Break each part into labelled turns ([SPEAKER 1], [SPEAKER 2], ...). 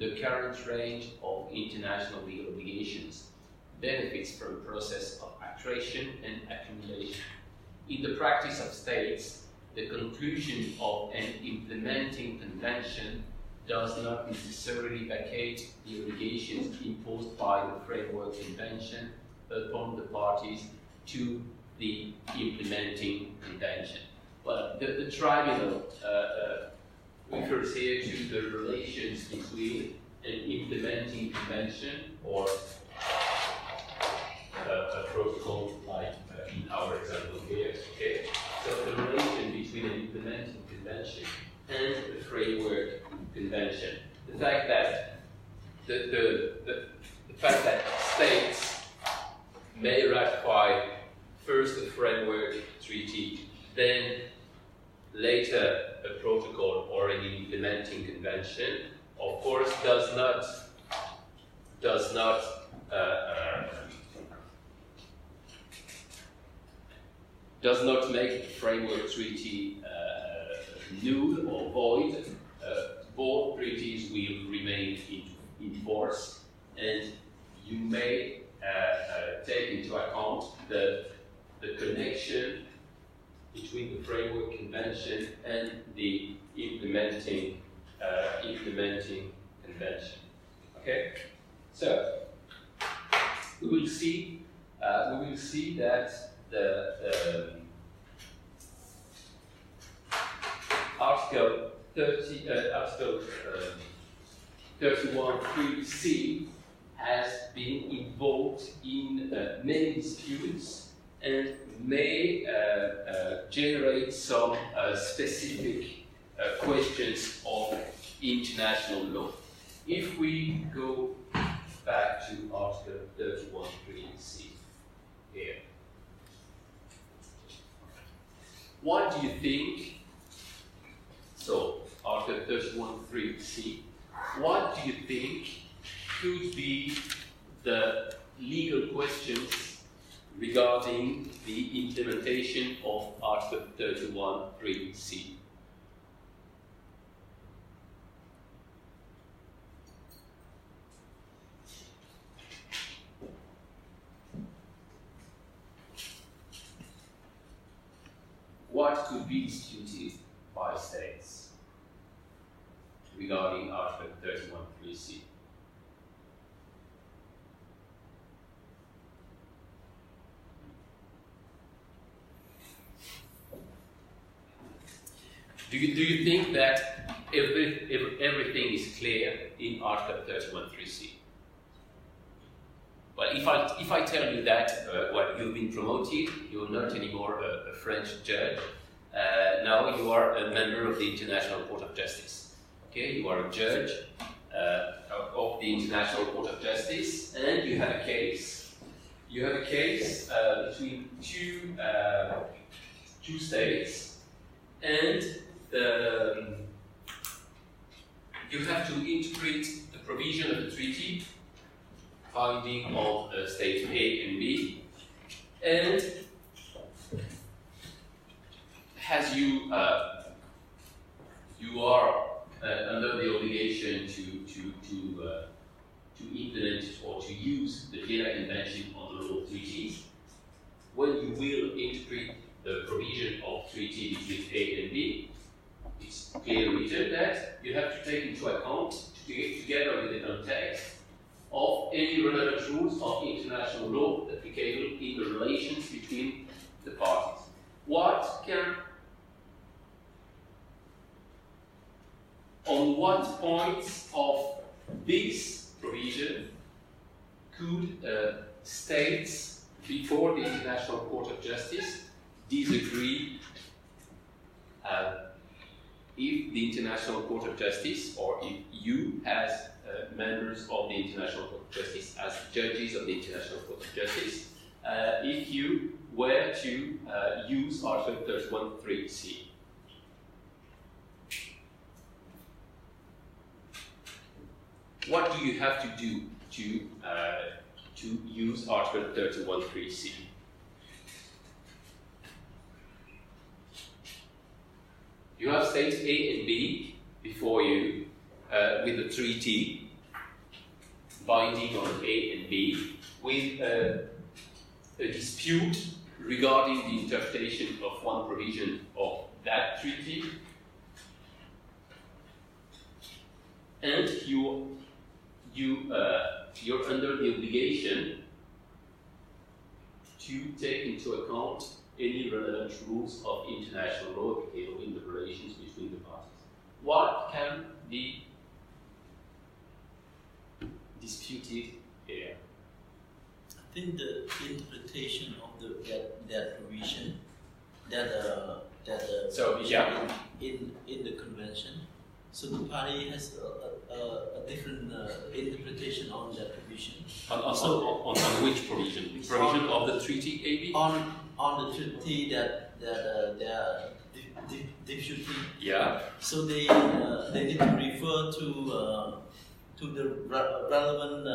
[SPEAKER 1] the current range of international legal obligations benefits from a process of accretion and accumulation. In the practice of states, the conclusion of an implementing convention does not necessarily vacate the obligations imposed by the Framework Convention upon the parties to the implementing convention. But the tribunal refers here to the relations between an implementing convention or a protocol like in our example here. Okay? So the relation between an implementing convention and the Framework Convention. The fact that the fact that states may ratify first a framework treaty, then later a protocol or an implementing convention, of course, does not make the framework treaty null or void. Both treaties will remain in force, and you may take into account the connection between the Framework Convention and the implementing convention. Okay, so we will see that the Article 31.3c has been involved in many disputes and may generate some specific questions of international law. If we go back to Article 31.3c here, what do you think? So, Article 31.3c, what do you think could be the legal questions regarding the implementation of Article 31.3c? What could be disputed by states regarding Article 31.3c? Do you think that everything is clear in Article 31.3c? Well, if I tell you that you've been promoted, you're not anymore a French judge. Now you are a member of the International Court of Justice. Okay, you are a judge of the International Court of Justice, and you have a case. You have a case between two states, and you have to interpret the provision of the treaty finding of state A and B, and as you are under the obligation to implement or to use the Vienna Convention on the Law of Treaties, when you will interpret the provision of treaty between A and B, it's clearly written that you have to take into account, together with the context, of any relevant rules of international law applicable in the relations between the parties. On what points of this provision could states before the International Court of Justice disagree if the International Court of Justice, or if you as members of the International Court of Justice, as judges of the International Court of Justice, if you were to use Article 31.3c? What do you have to do to use Article 31.3c? You have states A and B before you with the treaty, binding on A and B, with a dispute regarding the interpretation of one provision of that treaty, and you're under the obligation to take into account any relevant rules of international law applicable in the relations between the parties. What can be disputed here?
[SPEAKER 2] I think the interpretation of that provision, in the convention. So the party has a different interpretation on that provision.
[SPEAKER 1] On which provision? The provision of the treaty, AB?
[SPEAKER 2] On the treaty that they are disputing.
[SPEAKER 1] Yeah.
[SPEAKER 2] So they need to refer to the relevant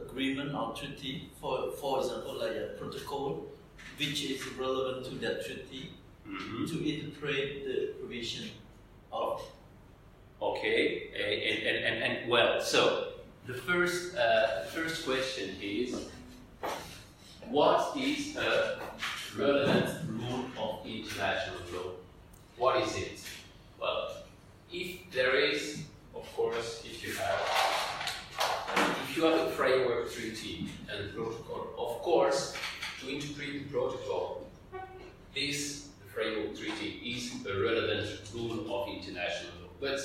[SPEAKER 2] agreement or treaty. For example, like a protocol, which is relevant to that treaty, to interpret the provision of.
[SPEAKER 1] Okay, and well, so the first question is, what is a relevant rule of international law? What is it? Well, if there is, of course, if you have a framework treaty and protocol, of course, to interpret the protocol, the framework treaty is a relevant rule of international law. But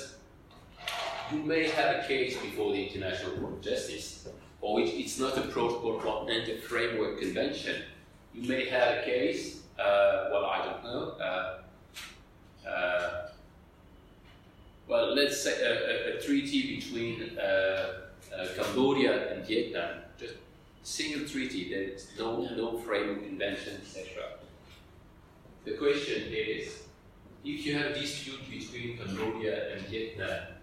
[SPEAKER 1] you may have a case before the International Court of Justice for which it's not a protocol and a framework convention. You may have a case, I don't know, let's say a treaty between Cambodia and Vietnam, just a single treaty, there's no framework convention, etc. The question is, if you have a dispute between Cambodia and Vietnam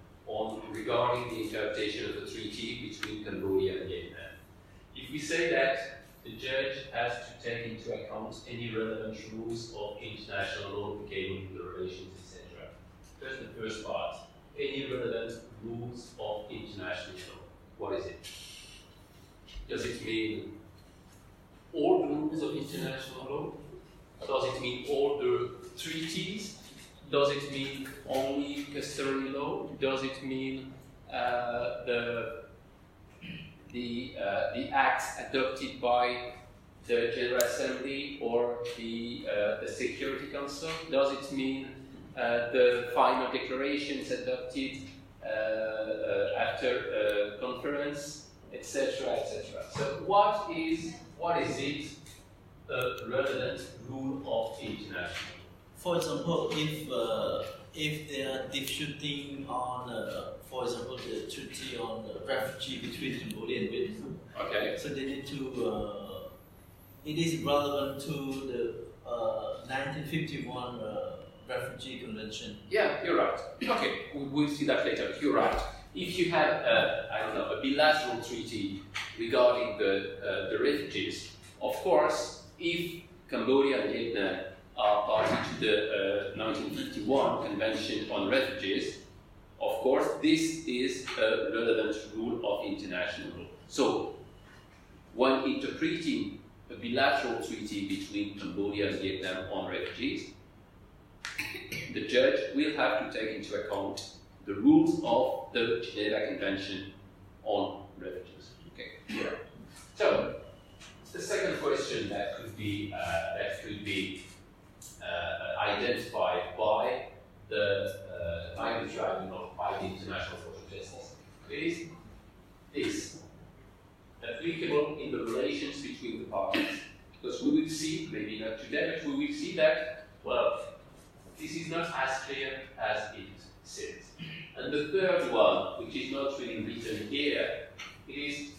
[SPEAKER 1] regarding the interpretation of the treaty between Cambodia and Vietnam, if we say that the judge has to take into account any relevant rules of international law applicable in the relations, etc. That's the first part. Any relevant rules of international law. What is it? Does it mean all the rules of international law? Does it mean all the treaties? Does it mean only customary law? Does it mean the acts adopted by the General Assembly or the Security Council? Does it mean the final declarations adopted after conference, etc., etc.? So, what is it a relevant rule of international?
[SPEAKER 2] For example, if they are disputing on, for example, the treaty on refugee between Cambodia and Vietnam,
[SPEAKER 1] okay.
[SPEAKER 2] So they need to. It is relevant to the 1951 Refugee Convention.
[SPEAKER 1] Yeah, you're right. Okay, we'll see that later. But you're right. If you have, a bilateral treaty regarding the refugees, of course, if Cambodia and Vietnam are party to the 1951 Convention on Refugees, of course, this is a relevant rule of international law. So, when interpreting a bilateral treaty between Cambodia and Vietnam on refugees, the judge will have to take into account the rules of the Geneva Convention on Refugees. Okay. Yeah. So, the second question that could be identified by the tribunal, by the International Court of Justice, is this applicable in the relations between the parties? Because we will see, maybe not today, but we will see that, well, this is not as clear as it says. And the third one, which is not really written here, is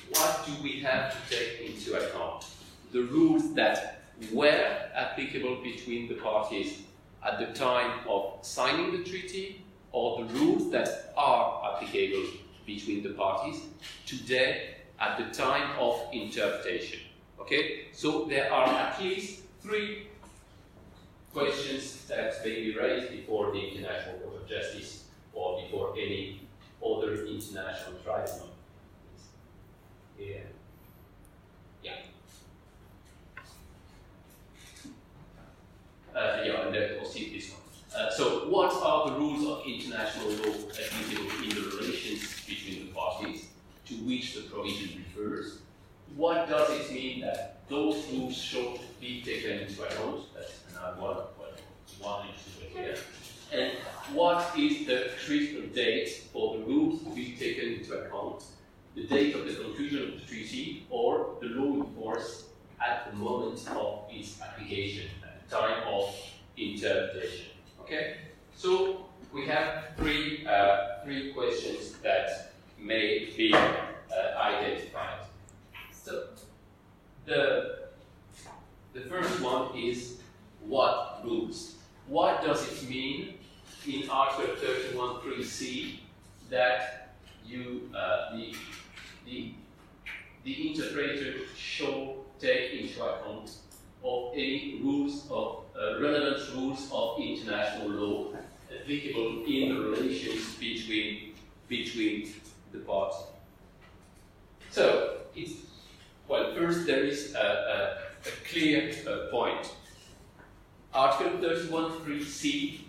[SPEAKER 1] what do we have to take into account? The rules that were applicable between the parties at the time of signing the treaty, or the rules that are applicable between the parties today at the time of interpretation. Okay? So there are at least three questions that may be raised before the International Court of Justice or before any other international tribunal. Yeah. And then we'll see this one. So, what are the rules of international law applicable in the relations between the parties to which the provision refers? What does it mean that those rules should be taken into account? That's another one and two here. And what is the critical date for the rules to be taken into account? The date of the conclusion of the treaty or the law in force at the moment of its application, at the time of interpretation. Okay? So we have three questions that may be identified. So the first one is what rules? What does it mean in Article 31.3c that the interpreter shall take into account of any rules of relevant rules of international law applicable in the relations between the parties? So first there is a clear point. Article 31.3c.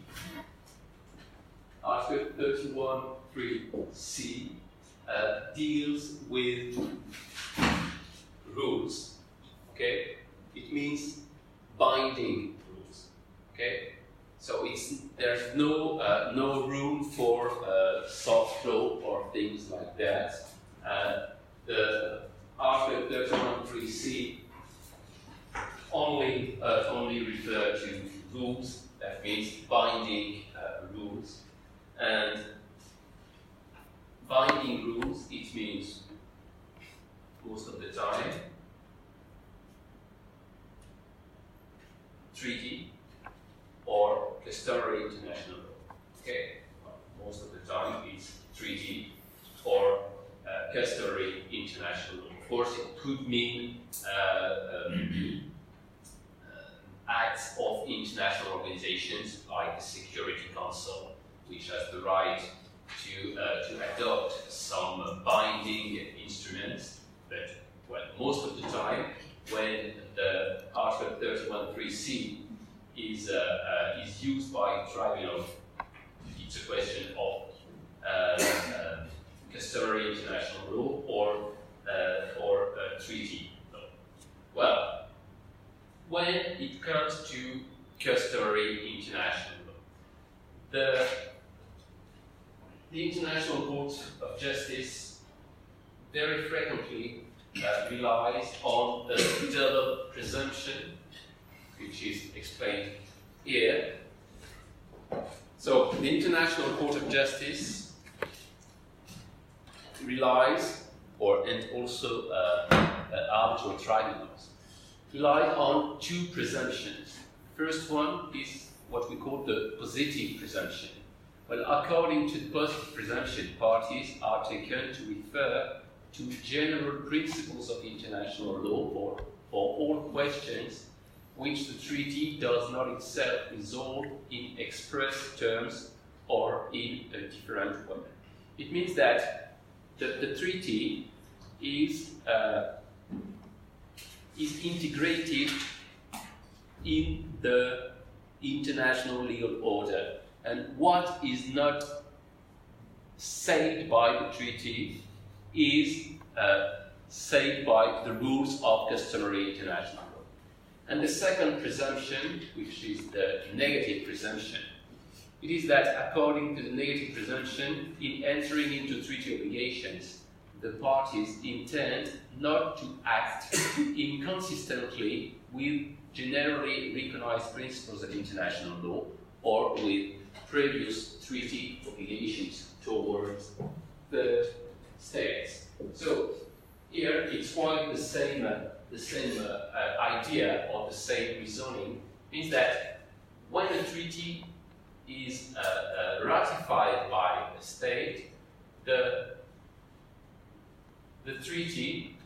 [SPEAKER 1] Article 31.3c deals with rules. Okay, it means binding rules. Okay, so there's no room for soft law or things like that. The Article 31.3c only refer to rules. That means binding rules. And binding rules, it means most of the time treaty or customary international law. Okay, most of the time it's treaty or customary international law. Of course, it could mean acts of international organizations like the Security Council, which has the right to adopt some binding instruments. But most of the time, when the Article 31.3c is used by a tribunal, it's a question of customary international law or treaty law. Well, when it comes to customary international law, the International Court of Justice very frequently relies on the double presumption, which is explained here. So the International Court of Justice relies, and also arbitral tribunals, rely on two presumptions. First one is what we call the positive presumption. Well, according to the positive presumption, parties are taken to refer to general principles of international law for all questions which the treaty does not itself resolve in express terms or in a different way. It means that the treaty is integrated in the international legal order. And what is not said by the treaty is said by the rules of customary international law. And the second presumption, which is the negative presumption, it is that according to the negative presumption, in entering into treaty obligations, the parties intend not to act inconsistently with generally recognized principles of international law or with previous treaty obligations towards third states. So here it's quite the same idea or the same reasoning. Means that when a treaty is ratified by a state, the treaty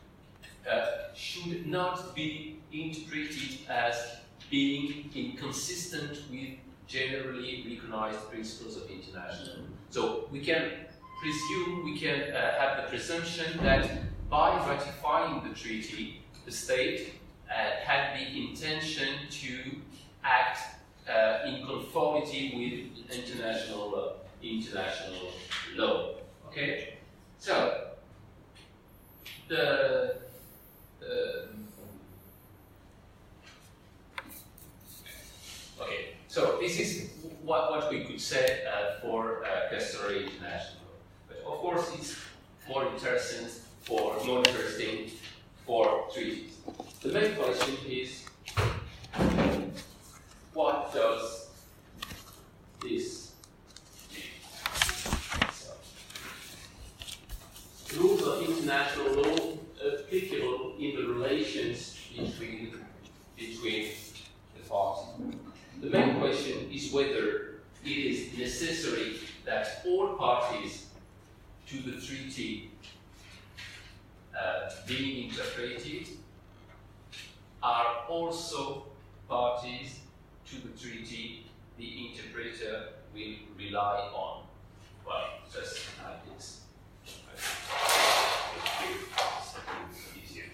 [SPEAKER 1] should not be interpreted as being inconsistent with generally recognized principles of international law. So we can presume, we can have the presumption that by ratifying the treaty, the state had the intention to act in conformity with international law. Okay, so so this is what we could say for customary international law. But of course, it's more interesting for treaties. The main question is, what does this mean? So, rules of international law applicable in the relations between the parties. The main question is whether it is necessary that all parties to the treaty being interpreted are also parties to the treaty the interpreter will rely on. Well, just like this. Easier.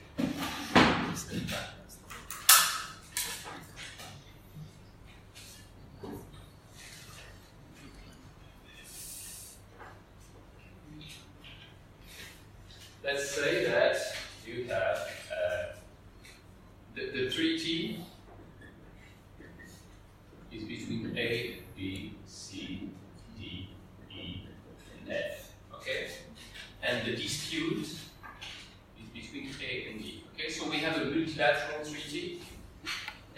[SPEAKER 1] Let's say that you have the treaty is between A, B, C, D, E, and F. Okay? And the dispute is between A and B. Okay, so we have a multilateral treaty,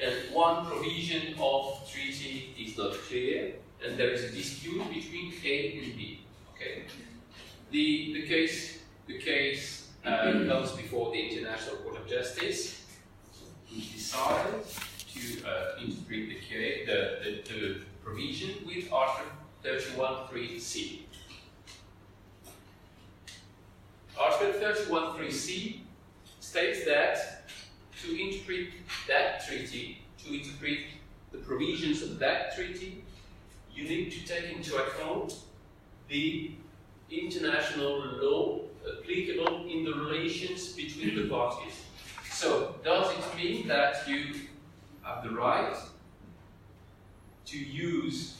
[SPEAKER 1] and one provision of treaty is not clear, and there is a dispute between A and B. Okay? The case comes before the International Court of Justice, who decided to interpret the provision with Article 31.3c. Article 31.3c states that to interpret that treaty, to interpret the provisions of that treaty, you need to take into account the international law applicable in the relations between the parties. So, does it mean that you have the right to use,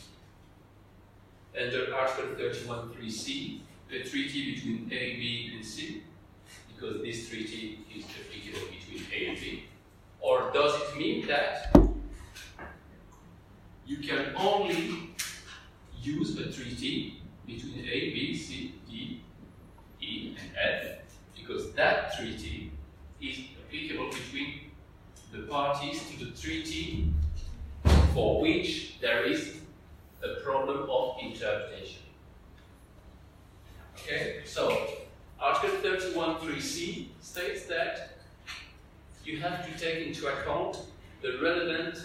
[SPEAKER 1] under Article 31.3c, the treaty between A, B, and C, because this treaty is applicable between A and B? Or does it mean that you can only use a treaty between A, B, C, D, E, and F, because that treaty is applicable between the parties to the treaty for which there is a problem of interpretation? Okay, so Article 31.3c states that you have to take into account the relevant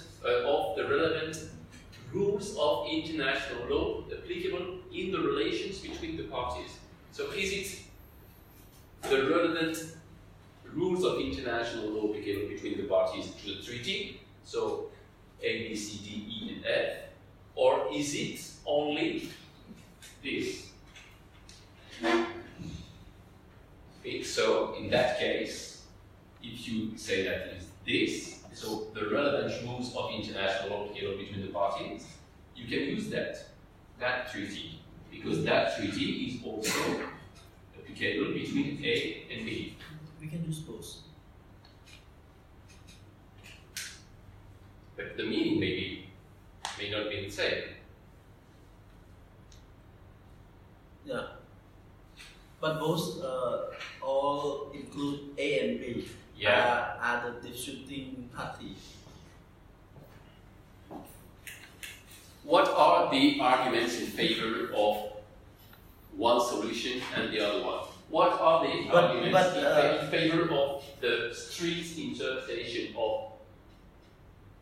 [SPEAKER 1] rules of international law applicable in the relations between the parties. So is it the relevant rules of international law applicable between the parties to the treaty, so A, B, C, D, E, and F, or is it only this? So in that case, if you say that it is this, so the relevant rules of international law applicable between the parties, you can use that treaty, because that treaty is also applicable between A and B.
[SPEAKER 2] We can use both.
[SPEAKER 1] But the meaning may not be the same.
[SPEAKER 2] Yeah. But both all include A and B.
[SPEAKER 1] Yeah.
[SPEAKER 2] Are the disputing party.
[SPEAKER 1] What are the arguments in favor of one solution and the other one? What are the arguments in favor of the strict interpretation of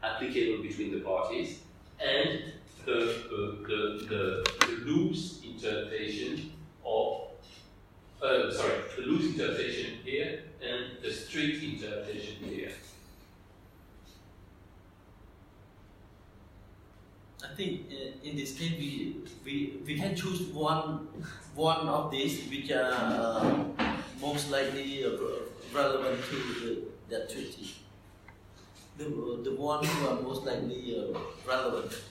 [SPEAKER 1] applicable between the parties and the loose interpretation of the loose interpretation here and the strict interpretation here?
[SPEAKER 2] I think in this case, we can choose one of these which are most likely relevant to that treaty. The one who are most likely relevant.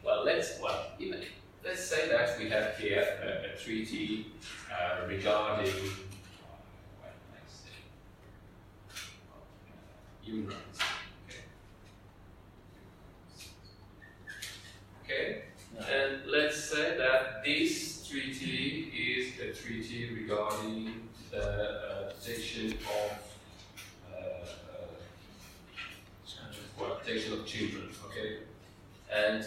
[SPEAKER 1] Well, let's say that we have here a treaty regarding human rights. Okay. And let's say that this treaty is a treaty regarding the protection of protection of children. Okay. And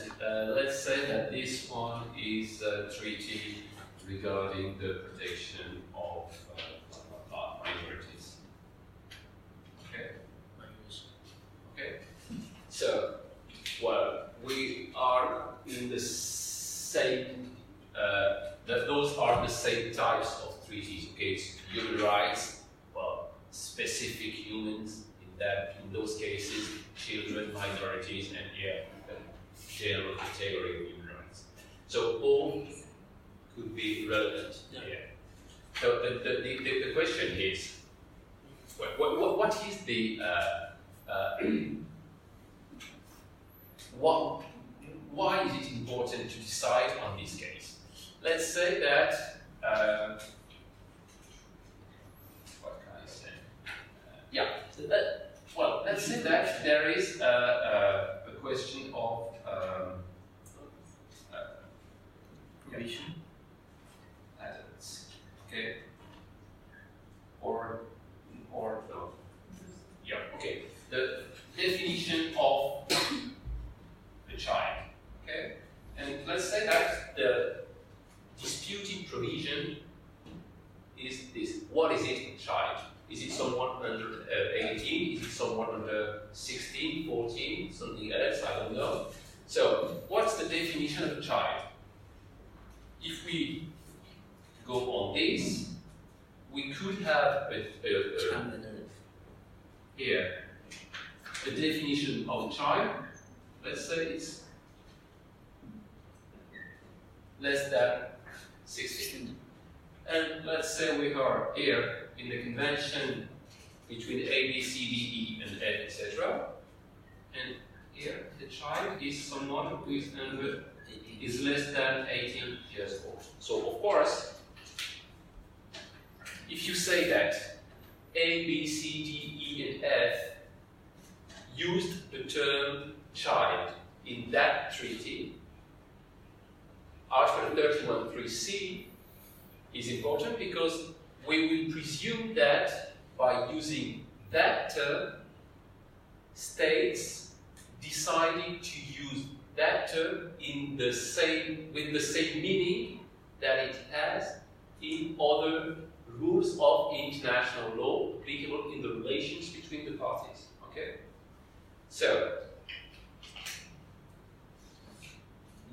[SPEAKER 1] let's say that this one is a treaty regarding the protection of minorities. Okay. Okay. So, well, we are in the same. Those are the same types of treaties. Okay, it's human rights, well, specific humans. In those cases, children, minorities, and general category of human rights. So all could be relevant. Yeah. So the question is, what is the why is it important to decide on this case? Let's say that what can I say? Well, let's say that there is a question of
[SPEAKER 2] provision,
[SPEAKER 1] okay, or no, okay. The definition of the child, okay, and let's say that the disputed provision is this. What is it, child? Is it someone under 18? Is it someone under 16, 14, something else? I don't know. So, what's the definition of a child? If we go on this, we could have here a definition of a child. Let's say it's less than 16. And let's say we are here in the convention between A, B, C, D, E, and F, etc. And here the child is someone who is less than 18 years old. So of course, if you say that A, B, C, D, E, and F used the term child in that treaty, Article 31.3c is important because we will presume that by using that term, states decided to use that term with the same meaning that it has in other rules of international law applicable in the relations between the parties. Okay? So,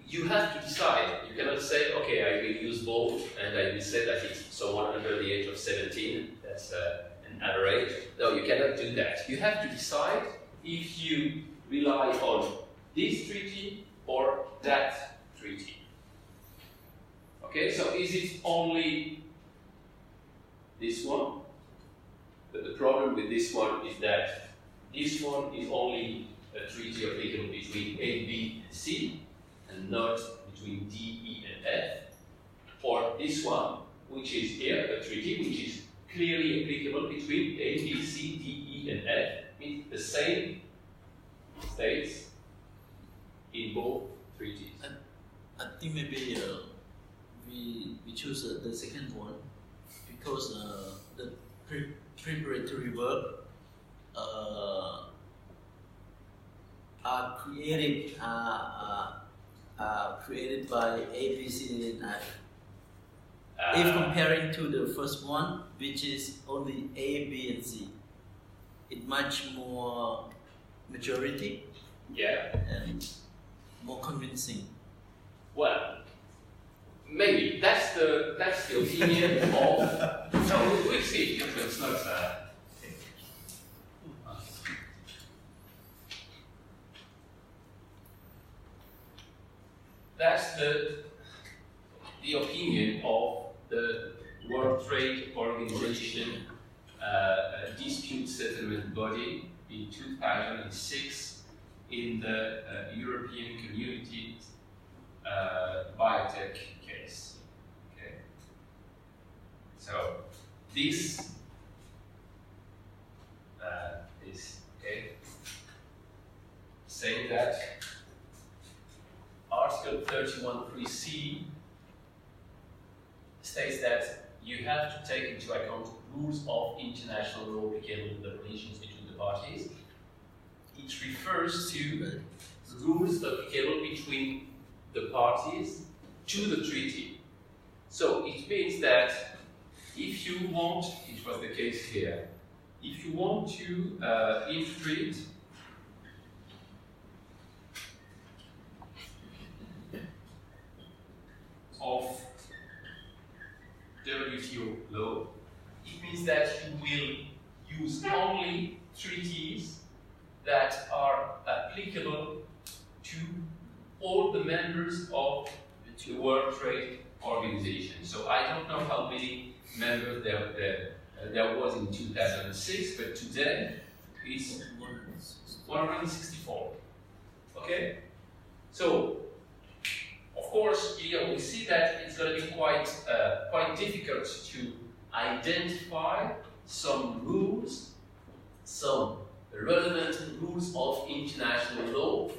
[SPEAKER 1] you have to decide. You cannot say, okay, I will use both, and I will say that it's someone under the age of 17. That's an average. No, you cannot do that. You have to decide if you rely on this treaty or that treaty. Okay, so is it only this one? But the problem with this one is that this one is only a treaty applicable between A, B, and C, and not between D, E, and F, or this one, which is here, a treaty which is clearly applicable between A, B, C, D, E, and F, means the same states in both treaties.
[SPEAKER 2] I think maybe we choose the second one because the preparatory work are created by A, B, C, and F. If comparing to the first one, which is only A, B, and C, it's much more majority, and more convincing.
[SPEAKER 1] Well, maybe that's the opinion of. No, we'll see. It's not. the opinion of the World Trade Organization dispute settlement body in 2006 in the European Community biotech case. Okay. So this is okay, saying that Article 31.3c states that you have to take into account rules of international law applicable to the relations between the parties. It refers to rules applicable between the parties to the treaty. So it means that if you want, it was the case here, if you want to interpret of WTO law, it means that you will use only treaties that are applicable to all the members of the World Trade Organization. So I don't know how many members there was in 2006, but today it's 164. Okay? So, of course, here we see that it's going to be quite difficult to identify some rules, some relevant rules of international law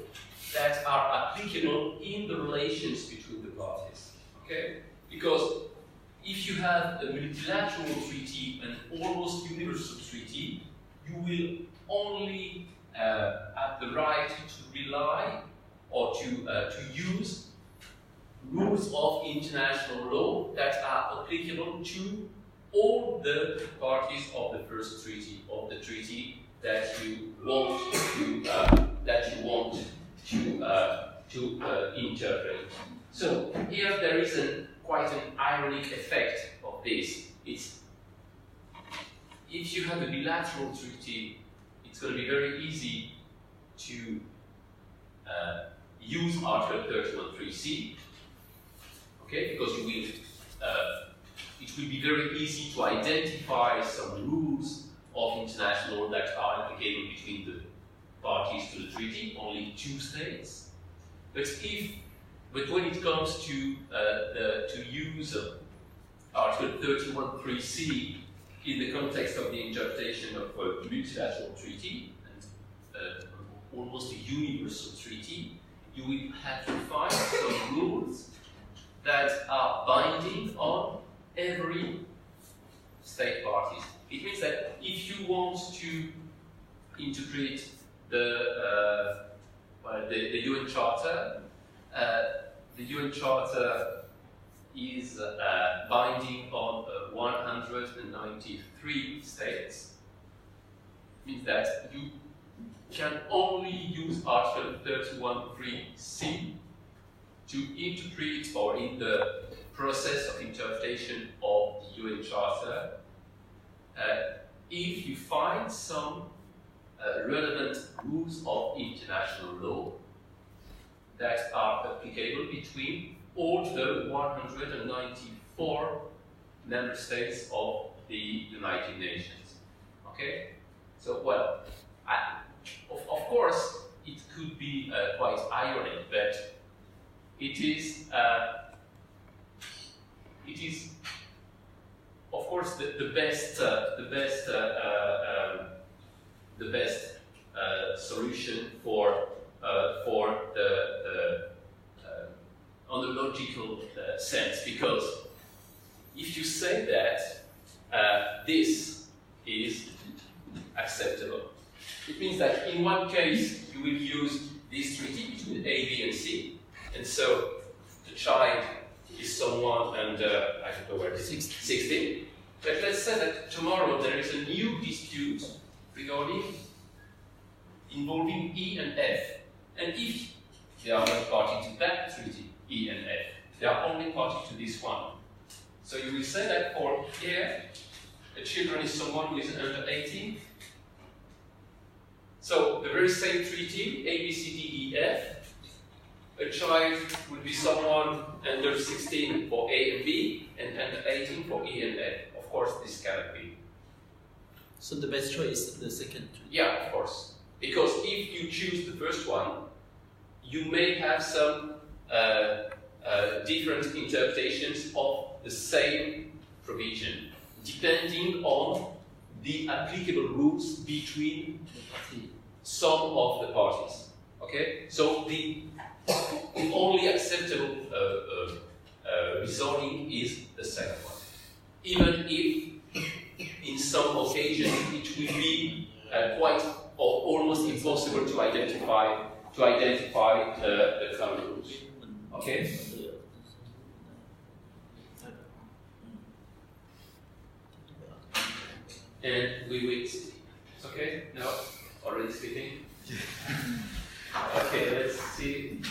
[SPEAKER 1] that are applicable in the relations between the parties. Okay? Because if you have a multilateral treaty, an almost universal treaty, you will only have the right to rely or to use rules of international law that are applicable to all the parties of the first treaty, of the treaty that you want to interpret. So here there is quite an ironic effect of this. It's if you have a bilateral treaty, it's going to be very easy to use Article 31.3c. Okay, because you will, it will be very easy to identify some rules of international law that are applicable between the parties to the treaty, only two states. But when it comes to use Article 31.3c in the context of the interpretation of a multilateral treaty and almost a universal treaty, you will have to find some rules that are binding on every state parties. It means that if you want to interpret the UN Charter, the UN Charter is binding on 193 states. It means that you can only use Article 31.3c to interpret, or in the process of interpretation of the UN Charter, if you find some relevant rules of international law that are applicable between all the 194 member states of the United Nations. Okay? So, well, of course, it could be quite ironic, but it is, of course, the best solution for the on the logical sense, because if you say that this is acceptable, it means that in one case you will use this treaty between A, B, and C, and so the child is someone under, I don't know where it is, 16. But let's say that tomorrow there is a new dispute involving E and F. And if they are not party to that treaty, E and F, they are only party to this one. So you will say that for here, a children is someone who is under 18. So the very same treaty, A, B, C, D, E, F, a child would be someone under 16 for A and B, and under 18 for E and F. Of course, this cannot be.
[SPEAKER 2] So the best choice is the second.
[SPEAKER 1] Yeah, of course. Because if you choose the first one, you may have some different interpretations of the same provision, depending on the applicable rules between some of the parties. Okay? So the only acceptable reasoning is the second one. Even if in some occasions it will be quite or almost impossible to identify the common rules. Okay? And we wait. Okay? No? Already speaking? Okay, let's see.